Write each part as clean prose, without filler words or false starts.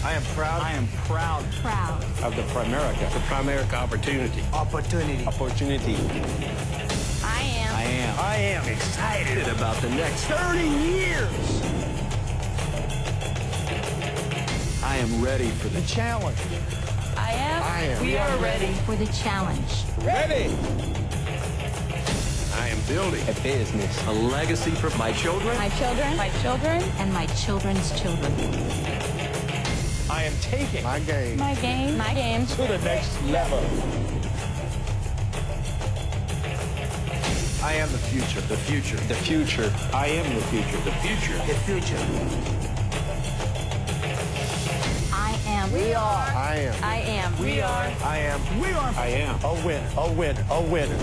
I am proud. I am proud. Proud. Of the Primerica. The Primerica opportunity. Opportunity. I am Excited about the next 30 years. I am ready for the Challenge. I am. We are ready for the challenge. Ready. I am building A business. a legacy for my children. My children, and my children's children. I am taking my game My game. to the next level. I am the future. The future. The future. I am the future. The future. The future. I am. We are. I am. I am. We are. I am. We are. I am. A winner. A winner. A winner.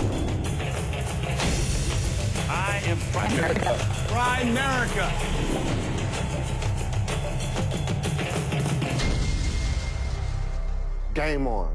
I am Primerica. Primerica. Game on.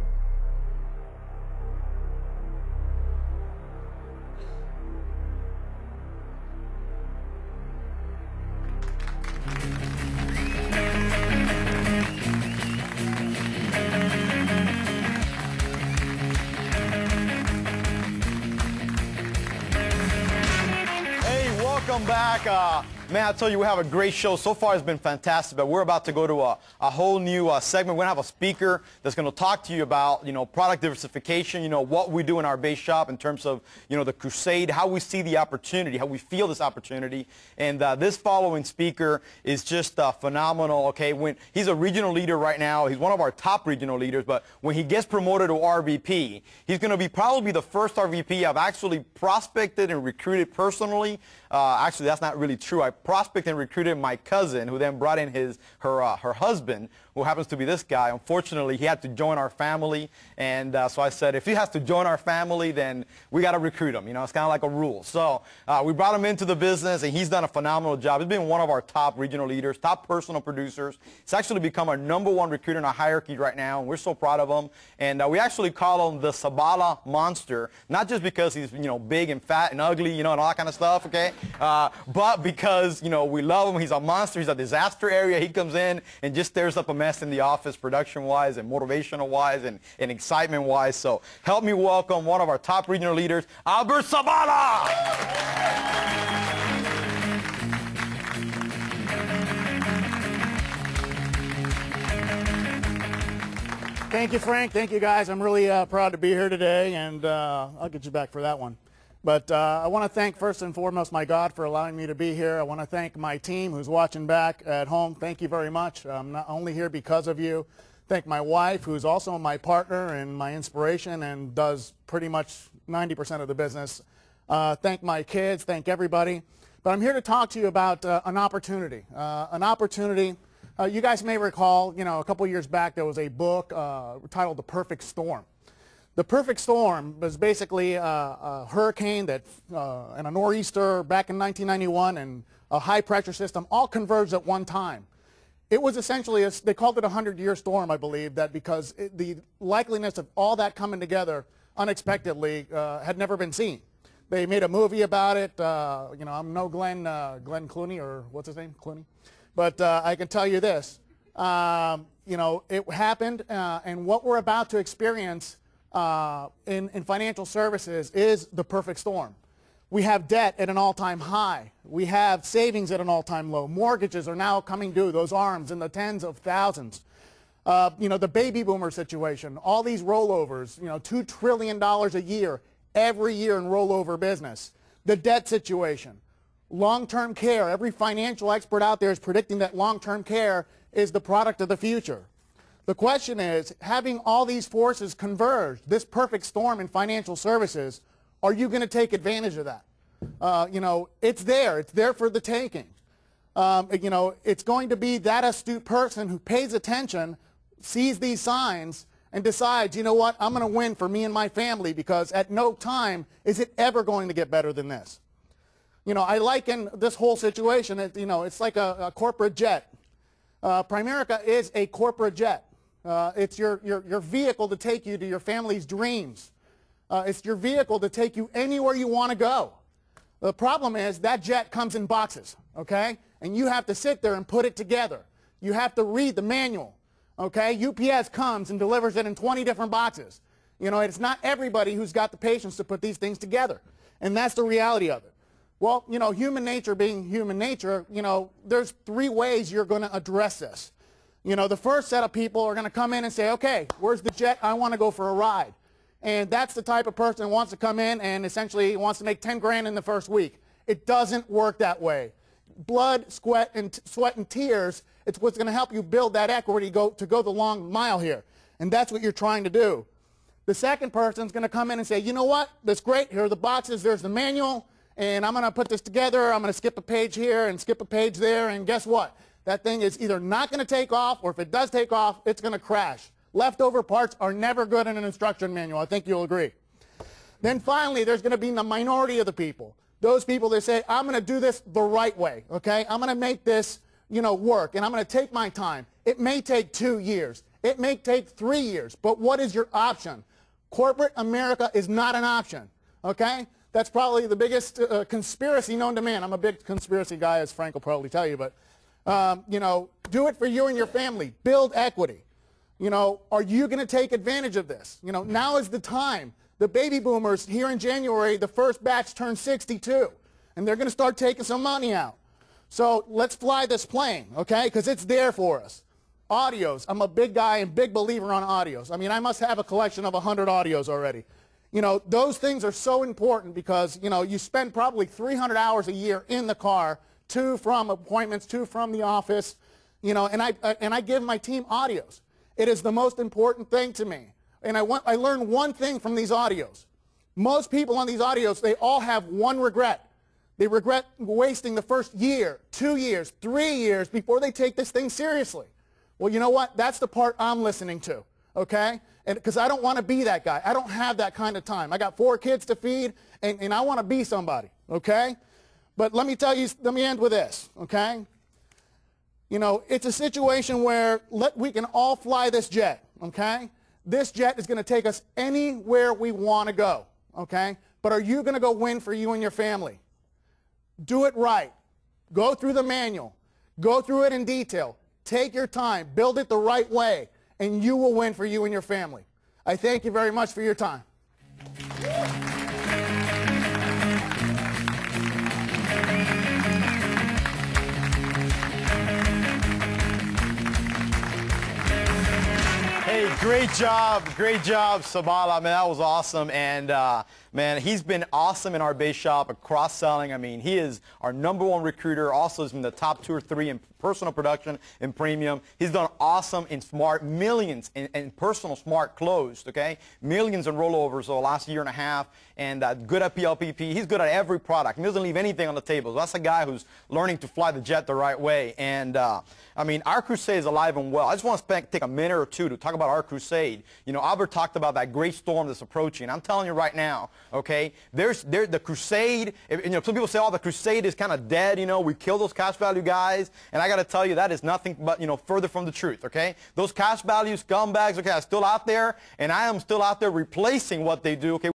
Welcome back. Man, I tell you, we have a great show. So far, it's been fantastic, but we're about to go to a whole new segment. We're going to have a speaker that's going to talk to you about, product diversification, what we do in our base shop in terms of, the crusade, how we see the opportunity, how we feel this opportunity. And this following speaker is just phenomenal, okay? When he's a regional leader right now, he's one of our top regional leaders, but when he gets promoted to RVP, he's going to be probably the first RVP I've actually prospected and recruited personally. Actually, that's not really true. I prospected and recruited my cousin, who then brought in her husband, who happens to be this guy. Unfortunately, he had to join our family, and so I said, if he has to join our family, then we got to recruit him. It's kind of like a rule. So we brought him into the business, and he's done a phenomenal job. He's been one of our top regional leaders, top personal producers. He's actually become our #1 recruiter in our hierarchy right now, and we're so proud of him. And we actually call him the Zabala monster, not just because he's big and fat and ugly, and all that kind of stuff, okay? But because we love him. He's a monster. He's a disaster area. He comes in and just stirs up a mess in the office, production-wise and motivational-wise and excitement-wise. So help me welcome one of our top regional leaders, Albert Zabala. Thank you, Frank. Thank you, guys. I'm really proud to be here today, and I'll get you back for that one. But I want to thank, first and foremost, my God for allowing me to be here. I want to thank my team who's watching back at home. Thank you very much. I'm not only here because of you. Thank my wife, who's also my partner and my inspiration and does pretty much 90% of the business. Thank my kids. Thank everybody. But I'm here to talk to you about an opportunity. You guys may recall, a couple years back, there was a book titled The Perfect Storm. The perfect storm was basically a hurricane and a nor'easter back in 1991 and a high-pressure system all converged at one time. It was essentially, they called it a 100-year storm, I believe, that because the likeliness of all that coming together unexpectedly had never been seen. They made a movie about it. I'm no Glenn Clooney, or what's his name, Clooney. But I can tell you this, it happened, and what we're about to experience in financial services is the perfect storm. We have debt at an all-time high. We have savings at an all-time low. Mortgages are now coming due, those ARMs in the tens of thousands. The baby boomer situation, all these rollovers, $2 trillion a year, every year in rollover business. The debt situation, long-term care. Every financial expert out there is predicting that long-term care is the product of the future. The question is, having all these forces converge, this perfect storm in financial services, are you going to take advantage of that? It's there for the taking. It's going to be that astute person who pays attention, sees these signs, and decides, you know what, I'm going to win for me and my family, because at no time is it ever going to get better than this. I liken this whole situation, it's like a corporate jet. Primerica is a corporate jet. It's your vehicle to take you to your family's dreams. It's your vehicle to take you anywhere you want to go. The problem is that jet comes in boxes, okay? And you have to sit there and put it together. You have to read the manual. Okay? UPS comes and delivers it in 20 different boxes. You know, it's not everybody who's got the patience to put these things together. And that's the reality of it. Well, you know, human nature being human nature, you know, there's 3 ways you're going to address this. You know, the first set of people are going to come in and say, okay, where's the jet? I want to go for a ride. And that's the type of person who wants to come in and essentially wants to make 10 grand in the first week. It doesn't work that way. Blood, sweat, and tears, it's what's going to help you build that equity to go the long mile here. And that's what you're trying to do. The second person's going to come in and say, you know what, that's great. Here are the boxes. There's the manual. And I'm going to put this together. I'm going to skip a page here and skip a page there. And guess what? That thing is either not going to take off, or if it does take off, it's going to crash. Leftover parts are never good in an instruction manual. I think you'll agree. Then finally, there's going to be the minority of the people. Those people that say, I'm going to do this the right way, okay? I'm going to make this, you know, work, and I'm going to take my time. It may take 2 years. It may take 3 years, but what is your option? Corporate America is not an option, okay? That's probably the biggest conspiracy known to man. I'm a big conspiracy guy, as Frank will probably tell you, but, you know, do it for you and your family. Build equity. You know, are you going to take advantage of this? You know, now is the time. The baby boomers here in January, the first batch turned 62, and they're going to start taking some money out. So let's fly this plane, okay, because it's there for us. Audios. I'm a big guy and big believer on audios. I mean, I must have a collection of 100 audios already. You know, those things are so important because, you know, you spend probably 300 hours a year in the car, 2 from appointments, 2 from the office, you know, and I give my team audios. It is the most important thing to me. And I learned one thing from these audios. Most people on these audios, they all have one regret. They regret wasting the first year, 2 years, 3 years before they take this thing seriously. Well, you know what? That's the part I'm listening to, okay? And because I don't want to be that guy. I don't have that kind of time. I got 4 kids to feed, and I want to be somebody, okay? But let me tell you, let me end with this, okay? You know, it's a situation where we can all fly this jet, okay? This jet is going to take us anywhere we want to go, okay? But are you going to go win for you and your family? Do it right. Go through the manual. Go through it in detail. Take your time. Build it the right way, and you will win for you and your family. I thank you very much for your time. Hey, great job, Zabala. Man, that was awesome. And man, he's been awesome in our base shop at cross-selling. I mean, he is our #1 recruiter. Also, has been the top 2 or 3 in personal production and premium. He's done awesome in smart, millions in personal smart closed, okay? Millions in rollovers over the last year and a half. And good at PLPP. He's good at every product. He doesn't leave anything on the table. So that's a guy who's learning to fly the jet the right way. And I mean, our crusade is alive and well. I just want to take a minute or 2 to talk about our crusade. You know, Albert talked about that great storm that's approaching. I'm telling you right now, okay, the crusade, you know, some people say, oh, the crusade is kind of dead, you know, we killed those cash value guys, and I got to tell you, that is nothing but, you know, further from the truth, okay? Those cash value scumbags, okay, are still out there, and I am still out there replacing what they do, okay?